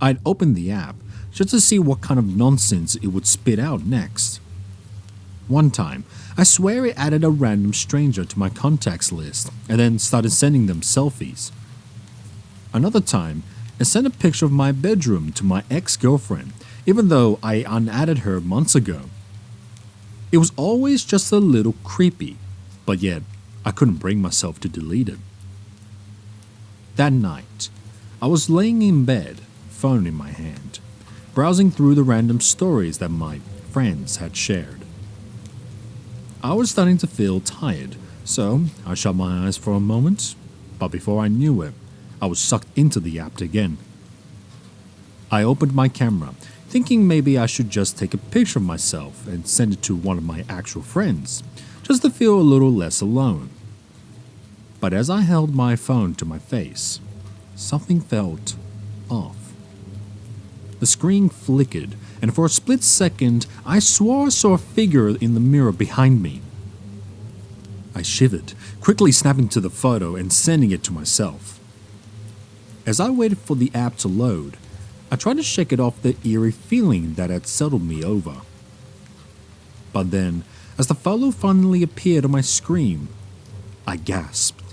I'd opened the app just to see what kind of nonsense it would spit out next. One time, I swear it added a random stranger to my contacts list and then started sending them selfies. Another time, it sent a picture of my bedroom to my ex-girlfriend, even though I unadded her months ago. It was always just a little creepy, but yet I couldn't bring myself to delete it. That night, I was laying in bed, phone in my hand, browsing through the random stories that my friends had shared. I was starting to feel tired, so I shut my eyes for a moment, but before I knew it, I was sucked into the app again. I opened my camera, thinking maybe I should just take a picture of myself and send it to one of my actual friends, just to feel a little less alone. But as I held my phone to my face, something felt off. The screen flickered, and for a split second, I swore I saw a figure in the mirror behind me. I shivered, quickly snapping to the photo and sending it to myself. As I waited for the app to load, I tried to shake it off the eerie feeling that had settled me over. But then, as the photo finally appeared on my screen, I gasped.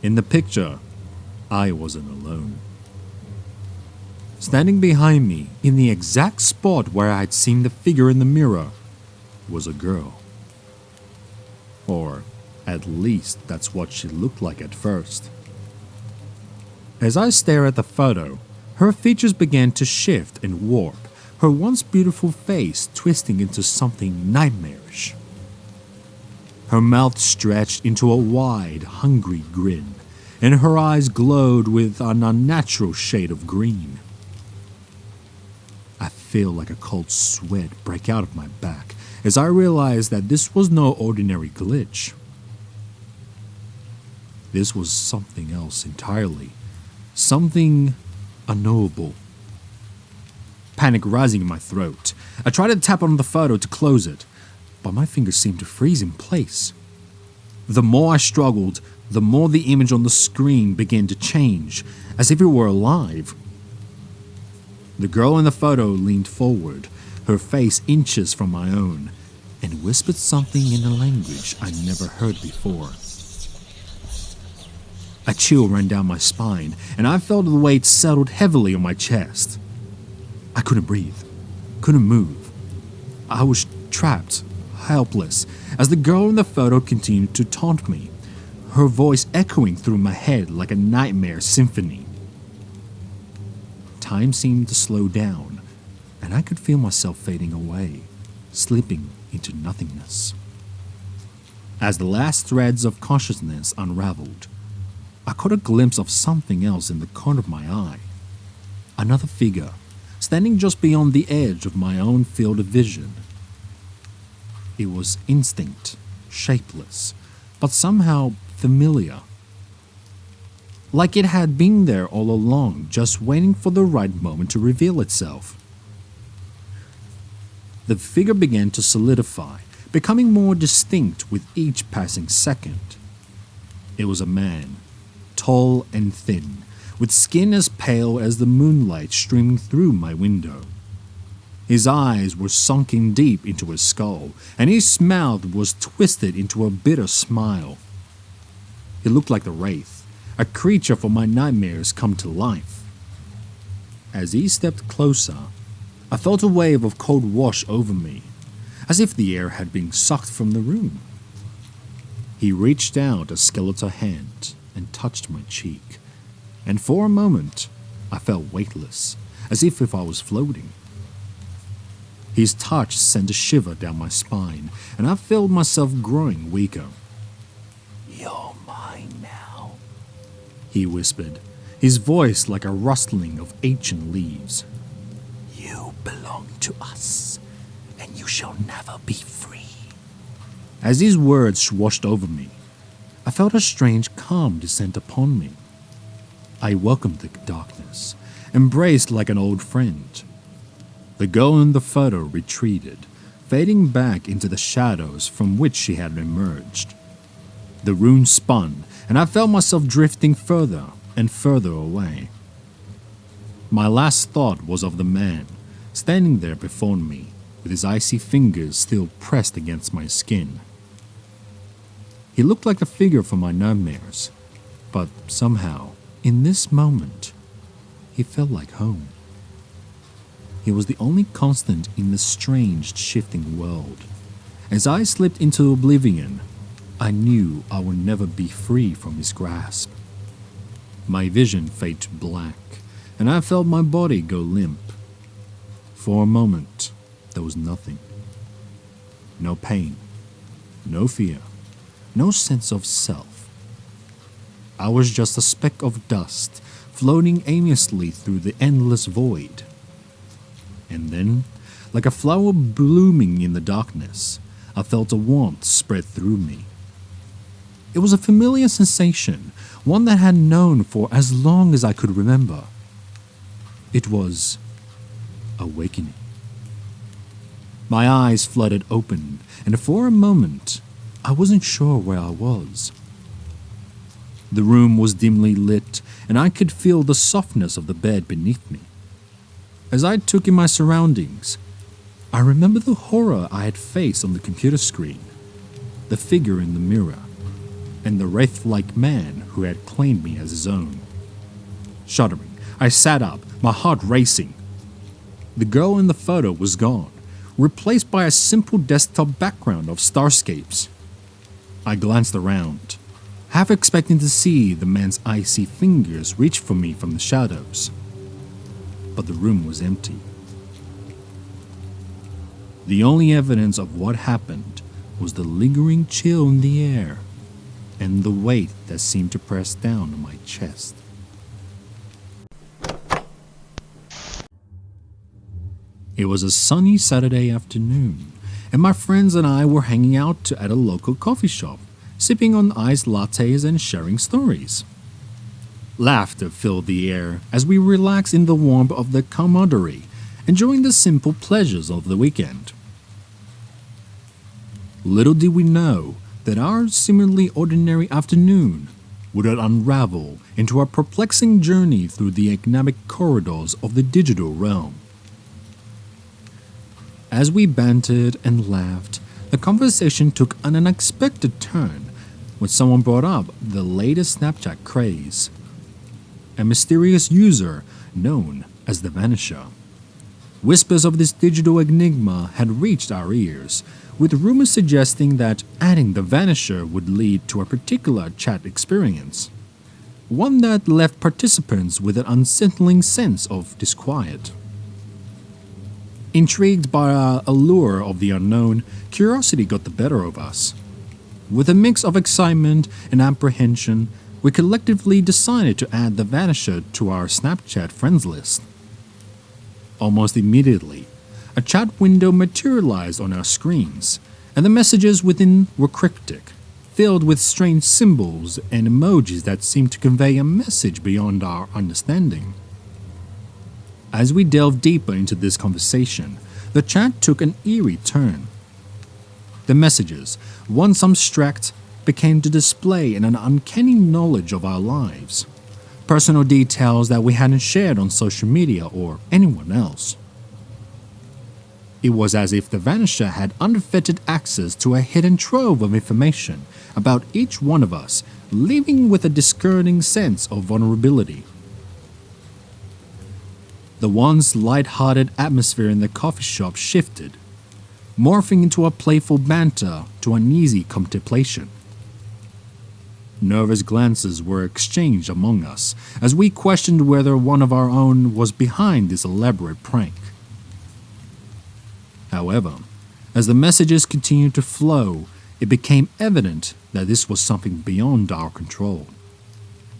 In the picture, I wasn't alone. Standing behind me, in the exact spot where I had seen the figure in the mirror, was a girl. Or, at least that's what she looked like at first. As I stared at the photo, her features began to shift and warp, her once beautiful face twisting into something nightmarish. Her mouth stretched into a wide, hungry grin, and her eyes glowed with an unnatural shade of green. I feel like a cold sweat break out of my back as I realized that this was no ordinary glitch. This was something else entirely, something unknowable. Panic rising in my throat, I tried to tap on the photo to close it, but my fingers seemed to freeze in place. The more I struggled, the more the image on the screen began to change, as if it were alive. The girl in the photo leaned forward, her face inches from my own, and whispered something in a language I'd never heard before. A chill ran down my spine, and I felt the weight settled heavily on my chest. I couldn't breathe, couldn't move. I was trapped, helpless, as the girl in the photo continued to taunt me, her voice echoing through my head like a nightmare symphony. Time seemed to slow down, and I could feel myself fading away, slipping into nothingness. As the last threads of consciousness unraveled, I caught a glimpse of something else in the corner of my eye. Another figure, standing just beyond the edge of my own field of vision. It was indistinct, shapeless, but somehow familiar. Like it had been there all along, just waiting for the right moment to reveal itself. The figure began to solidify, becoming more distinct with each passing second. It was a man, tall and thin, with skin as pale as the moonlight streaming through my window. His eyes were sunken deep into his skull, and his mouth was twisted into a bitter smile. He looked like the Wraith, a creature from my nightmares come to life. As he stepped closer, I felt a wave of cold wash over me, as if the air had been sucked from the room. He reached out a skeletal hand and touched my cheek, and for a moment, I felt weightless, as if I was floating. His touch sent a shiver down my spine, and I felt myself growing weaker. "You're mine now," he whispered, his voice like a rustling of ancient leaves. "You belong to us, and you shall never be free." As these words washed over me, I felt a strange calm descend upon me. I welcomed the darkness, embraced like an old friend. The girl in the photo retreated, fading back into the shadows from which she had emerged. The room spun, and I felt myself drifting further and further away. My last thought was of the man standing there before me, with his icy fingers still pressed against my skin. He looked like a figure from my nightmares, but somehow, in this moment, he felt like home. He was the only constant in this strange, shifting world. As I slipped into oblivion, I knew I would never be free from his grasp. My vision faded to black, and I felt my body go limp. For a moment, there was nothing. No pain, no fear, no sense of self. I was just a speck of dust floating aimlessly through the endless void. And then, like a flower blooming in the darkness, I felt a warmth spread through me. It was a familiar sensation, one that I had known for as long as I could remember. It was awakening. My eyes flooded open, and for a moment, I wasn't sure where I was. The room was dimly lit, and I could feel the softness of the bed beneath me. As I took in my surroundings, I remember the horror I had faced on the computer screen, the figure in the mirror, and the wraith-like man who had claimed me as his own. Shuddering, I sat up, my heart racing. The girl in the photo was gone, replaced by a simple desktop background of starscapes. I glanced around, half expecting to see the man's icy fingers reach for me from the shadows. But the room was empty. The only evidence of what happened was the lingering chill in the air and the weight that seemed to press down on my chest. It was a sunny Saturday afternoon, and my friends and I were hanging out at a local coffee shop, sipping on iced lattes and sharing stories. Laughter filled the air as we relaxed in the warmth of the camaraderie, enjoying the simple pleasures of the weekend. Little did we know that our seemingly ordinary afternoon would unravel into a perplexing journey through the enigmatic corridors of the digital realm. As we bantered and laughed, the conversation took an unexpected turn when someone brought up the latest Snapchat craze. A mysterious user known as the Vanisher. Whispers of this digital enigma had reached our ears, with rumors suggesting that adding the Vanisher would lead to a particular chat experience, one that left participants with an unsettling sense of disquiet. Intrigued by our allure of the unknown, curiosity got the better of us. With a mix of excitement and apprehension, we collectively decided to add the Vanisher to our Snapchat friends list. Almost immediately, a chat window materialized on our screens, and the messages within were cryptic, filled with strange symbols and emojis that seemed to convey a message beyond our understanding. As we delved deeper into this conversation, the chat took an eerie turn. The messages, once abstract, became to display an uncanny knowledge of our lives, personal details that we hadn't shared on social media or anyone else. It was as if the Vanisher had unfettered access to a hidden trove of information about each one of us, leaving with a disconcerting sense of vulnerability. The once light-hearted atmosphere in the coffee shop shifted, morphing into a playful banter to uneasy contemplation. Nervous glances were exchanged among us as we questioned whether one of our own was behind this elaborate prank. However, as the messages continued to flow, it became evident that this was something beyond our control.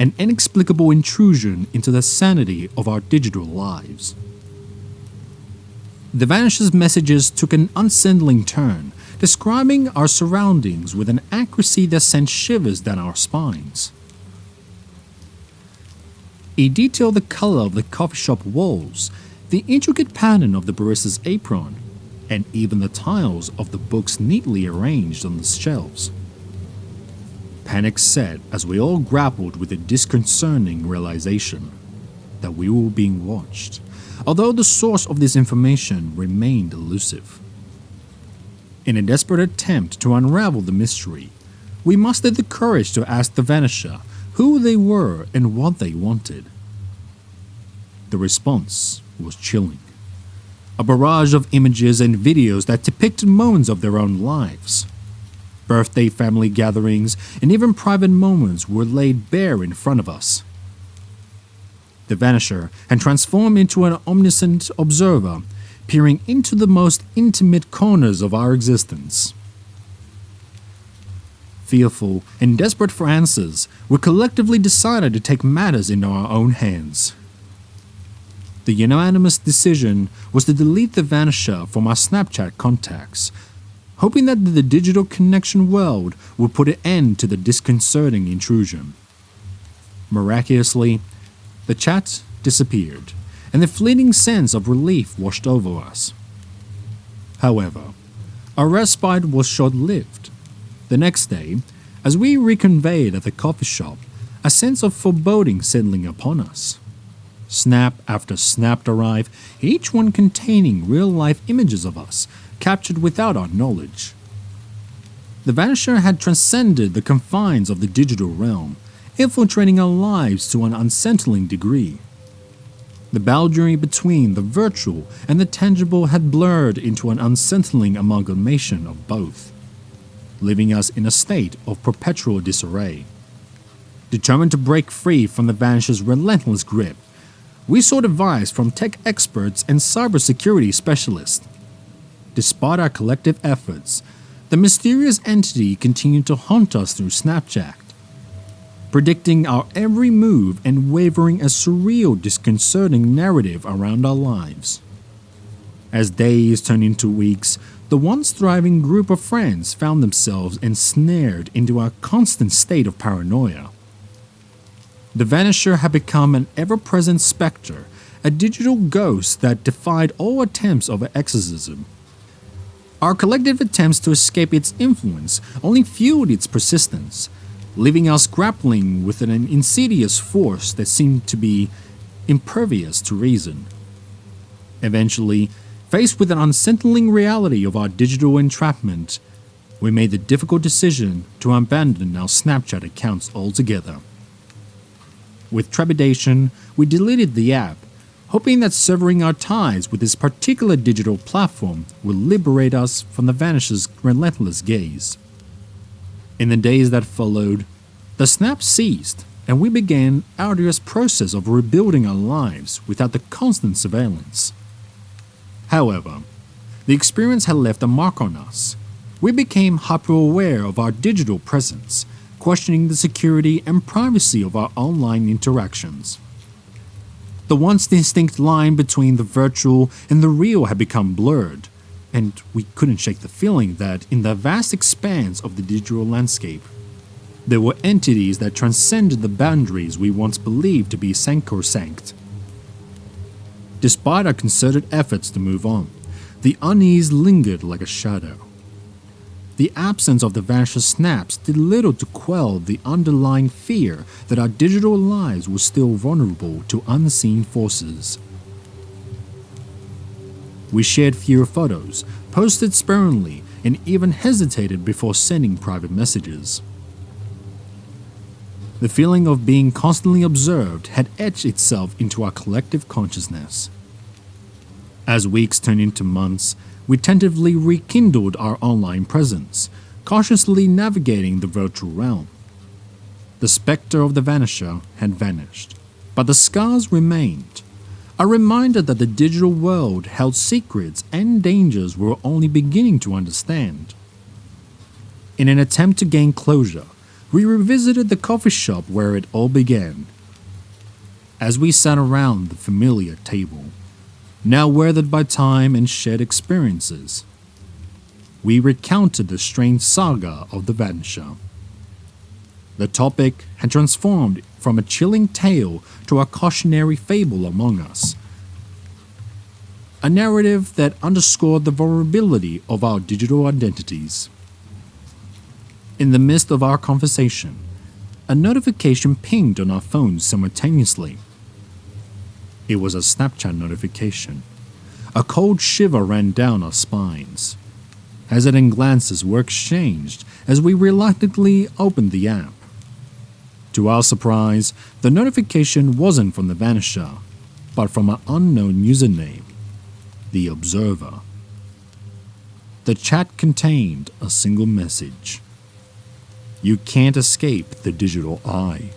An inexplicable intrusion into the sanity of our digital lives. The Vanisher's messages took an unsettling turn, describing our surroundings with an accuracy that sent shivers down our spines. It detailed the color of the coffee shop walls, the intricate pattern of the barista's apron, and even the tiles of the books neatly arranged on the shelves. Panic set as we all grappled with the disconcerting realization. that we were being watched, although the source of this information remained elusive. In a desperate attempt to unravel the mystery, we mustered the courage to ask the Vanisher who they were and what they wanted. The response was chilling. A barrage of images and videos that depicted moments of their own lives. Birthday family gatherings and even private moments were laid bare in front of us. The Vanisher had transformed into an omniscient observer, peering into the most intimate corners of our existence. Fearful and desperate for answers, we collectively decided to take matters into our own hands. The unanimous decision was to delete the Vanisher from our Snapchat contacts, hoping that the digital connection world would put an end to the disconcerting intrusion. Miraculously, the chat disappeared, and the fleeting sense of relief washed over us. However, our respite was short-lived. The next day, as we reconvened at the coffee shop, a sense of foreboding settling upon us. Snap after snap arrived, each one containing real-life images of us, captured without our knowledge. The Vanisher had transcended the confines of the digital realm, infiltrating our lives to an unsettling degree. The boundary between the virtual and the tangible had blurred into an unsettling amalgamation of both, leaving us in a state of perpetual disarray. Determined to break free from the Vanisher's relentless grip, we sought advice from tech experts and cybersecurity specialists. Despite our collective efforts, the mysterious entity continued to haunt us through Snapchat, predicting our every move and wavering a surreal, disconcerting narrative around our lives. As days turned into weeks, the once thriving group of friends found themselves ensnared into a constant state of paranoia. The Vanisher had become an ever-present specter, a digital ghost that defied all attempts of exorcism. Our collective attempts to escape its influence only fueled its persistence, leaving us grappling with an insidious force that seemed to be impervious to reason. Eventually, faced with an unsettling reality of our digital entrapment, we made the difficult decision to abandon our Snapchat accounts altogether. With trepidation, we deleted the app, hoping that severing our ties with this particular digital platform would liberate us from the Vanisher's relentless gaze. In the days that followed, the snap ceased, and we began our arduous process of rebuilding our lives without the constant surveillance. However, the experience had left a mark on us. We became hyper-aware of our digital presence, questioning the security and privacy of our online interactions. The once distinct line between the virtual and the real had become blurred, and we couldn't shake the feeling that in the vast expanse of the digital landscape, there were entities that transcended the boundaries we once believed to be sacrosanct. Despite our concerted efforts to move on, the unease lingered like a shadow. The absence of the Vanisher snaps did little to quell the underlying fear that our digital lives were still vulnerable to unseen forces. We shared fewer photos, posted sparingly, and even hesitated before sending private messages. The feeling of being constantly observed had etched itself into our collective consciousness. As weeks turned into months, we tentatively rekindled our online presence, cautiously navigating the virtual realm. The specter of the Vanisher had vanished, but the scars remained, a reminder that the digital world held secrets and dangers we were only beginning to understand. In an attempt to gain closure, we revisited the coffee shop where it all began. As we sat around the familiar table, now weathered by time and shared experiences, we recounted the strange saga of the Vanisher. The topic had transformed from a chilling tale to a cautionary fable among us, a narrative that underscored the vulnerability of our digital identities. In the midst of our conversation, a notification pinged on our phones simultaneously. It was a Snapchat notification. A cold shiver ran down our spines. Hesitant glances were exchanged as we reluctantly opened the app. To our surprise, the notification wasn't from the Vanisher, but from an unknown username, The Observer. The chat contained a single message. You can't escape the digital eye.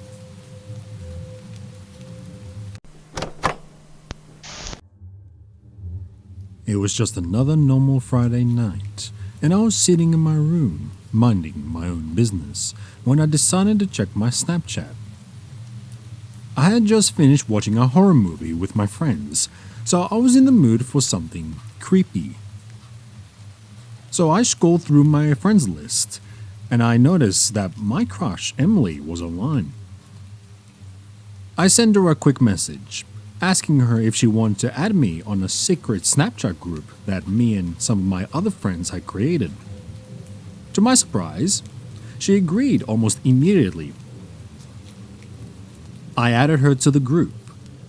It was just another normal Friday night, and I was sitting in my room, minding my own business, when I decided to check my Snapchat. I had just finished watching a horror movie with my friends, so I was in the mood for something creepy. So I scrolled through my friends list, and I noticed that my crush, Emily, was online. I sent her a quick message, asking her if she wanted to add me on a secret Snapchat group that me and some of my other friends had created. To my surprise, she agreed almost immediately. I added her to the group,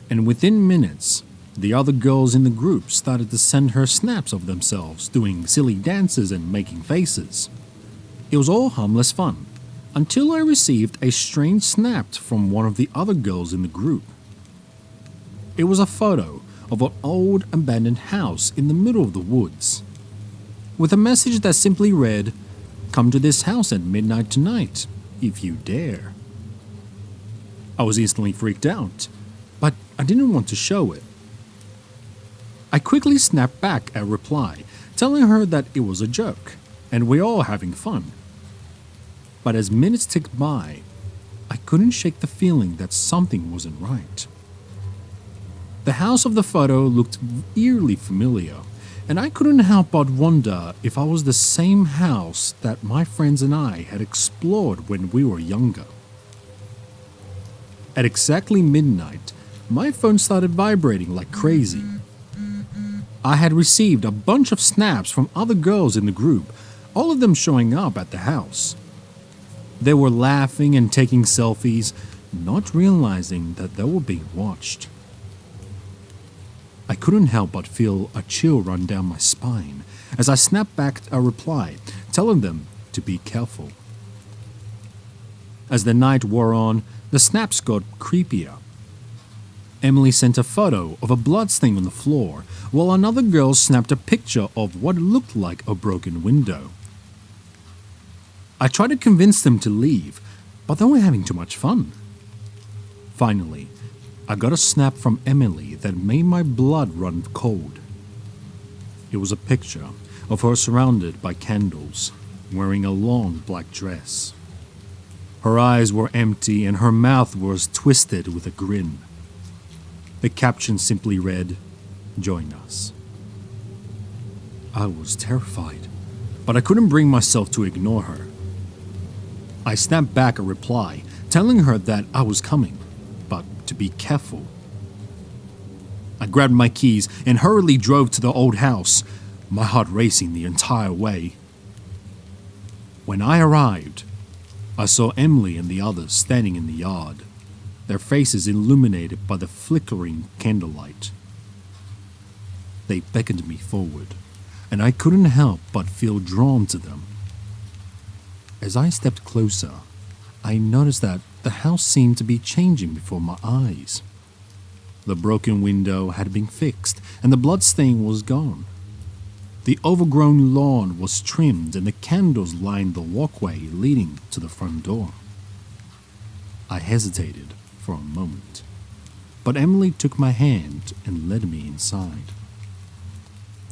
and within minutes, the other girls in the group started to send her snaps of themselves doing silly dances and making faces. It was all harmless fun, until I received a strange snap from one of the other girls in the group. It was a photo of an old abandoned house in the middle of the woods, with a message that simply read, "Come to this house at midnight tonight, if you dare." I was instantly freaked out, but I didn't want to show it. I quickly snapped back a reply, telling her that it was a joke, and we're all having fun. But as minutes ticked by, I couldn't shake the feeling that something wasn't right. The house of the photo looked eerily familiar, and I couldn't help but wonder if I was the same house that my friends and I had explored when we were younger. At exactly midnight, my phone started vibrating like crazy. I had received a bunch of snaps from other girls in the group, all of them showing up at the house. They were laughing and taking selfies, not realizing that they were being watched. I couldn't help but feel a chill run down my spine as I snapped back a reply, telling them to be careful. As the night wore on, the snaps got creepier. Emily sent a photo of a bloodstain on the floor, while another girl snapped a picture of what looked like a broken window. I tried to convince them to leave, but they were having too much fun. Finally, I got a snap from Emily that made my blood run cold. It was a picture of her surrounded by candles, wearing a long black dress. Her eyes were empty and her mouth was twisted with a grin. The caption simply read, "Join us." I was terrified, but I couldn't bring myself to ignore her. I snapped back a reply, telling her that I was coming, but to be careful. I grabbed my keys and hurriedly drove to the old house, my heart racing the entire way. When I arrived, I saw Emily and the others standing in the yard, their faces illuminated by the flickering candlelight. They beckoned me forward, and I couldn't help but feel drawn to them. As I stepped closer, I noticed that the house seemed to be changing before my eyes. The broken window had been fixed, and the bloodstain was gone. The overgrown lawn was trimmed, and the candles lined the walkway leading to the front door. I hesitated for a moment, but Emily took my hand and led me inside.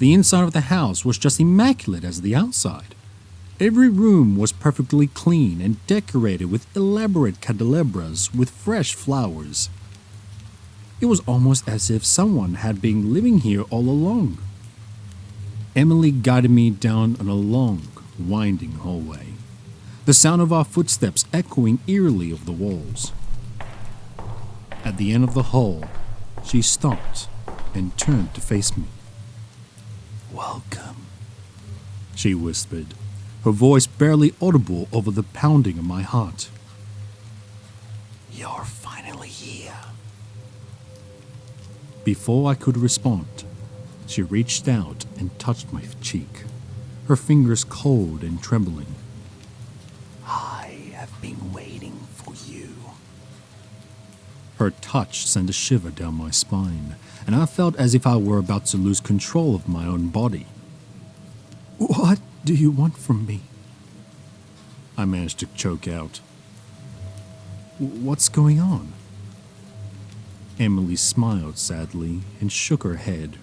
The inside of the house was just immaculate as the outside. Every room was perfectly clean and decorated with elaborate candelabras with fresh flowers. It was almost as if someone had been living here all along. Emily guided me down a long, winding hallway, the sound of our footsteps echoing eerily over the walls. At the end of the hall, she stopped and turned to face me. "Welcome," she whispered, her voice barely audible over the pounding of my heart. "You're finally here." Before I could respond, she reached out and touched my cheek, her fingers cold and trembling. "I have been waiting for you." Her touch sent a shiver down my spine, and I felt as if I were about to lose control of my own body. "What do you want from me?" I managed to choke out. "What's going on?" Emily smiled sadly and shook her head.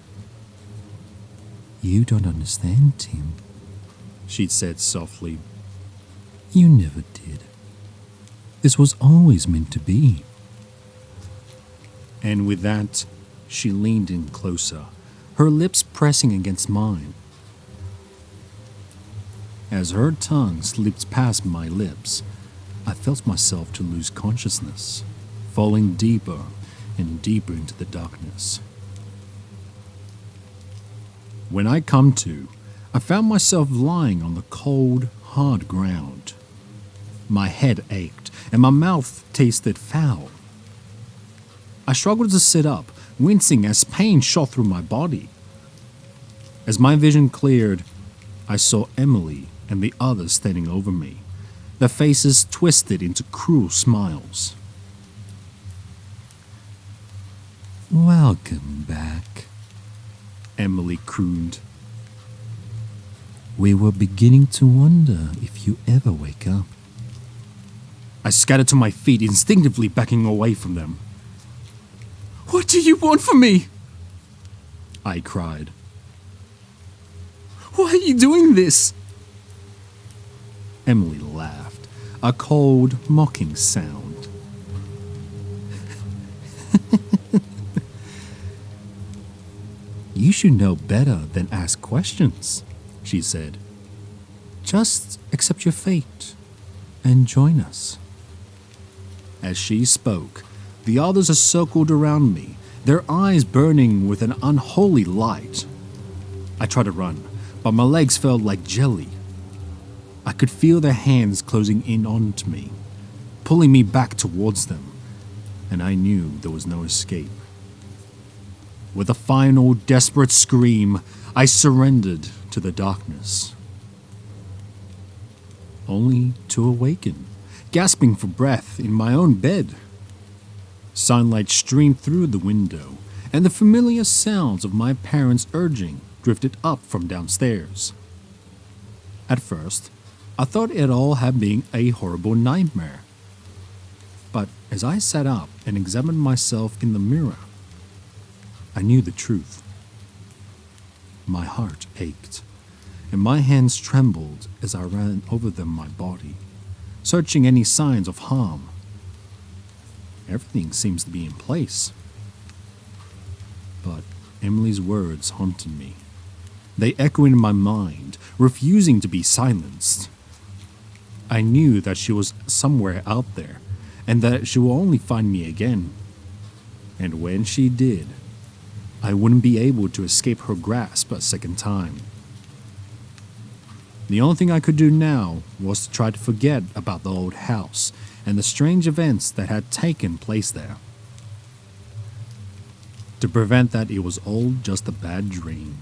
"You don't understand, Tim," she said softly. "You never did. This was always meant to be." And with that, she leaned in closer, her lips pressing against mine. As her tongue slipped past my lips, I felt myself to lose consciousness, falling deeper and deeper into the darkness. When I come to, I found myself lying on the cold, hard ground. My head ached and my mouth tasted foul. I struggled to sit up, wincing as pain shot through my body. As my vision cleared, I saw Emily and the others standing over me, their faces twisted into cruel smiles. "Welcome back," Emily crooned. "We were beginning to wonder if you ever wake up." I scattered to my feet, instinctively backing away from them. "What do you want from me?" I cried. "Why are you doing this?" Emily laughed, a cold, mocking sound. "You should know better than ask questions," she said. "Just accept your fate and join us." As she spoke, the others circled around me, their eyes burning with an unholy light. I tried to run, but my legs felt like jelly. I could feel their hands closing in onto me, pulling me back towards them, and I knew there was no escape. With a final, desperate scream, I surrendered to the darkness, only to awaken, gasping for breath in my own bed. Sunlight streamed through the window, and the familiar sounds of my parents' urging drifted up from downstairs. At first, I thought it all had been a horrible nightmare. But as I sat up and examined myself in the mirror, I knew the truth. My heart ached, and my hands trembled as I ran over them my body, searching any signs of harm. Everything seems to be in place. But Emily's words haunted me. They echoed in my mind, refusing to be silenced. I knew that she was somewhere out there, and that she will only find me again. And when she did, I wouldn't be able to escape her grasp a second time. The only thing I could do now was to try to forget about the old house and the strange events that had taken place there. To prevent that it was all just a bad dream.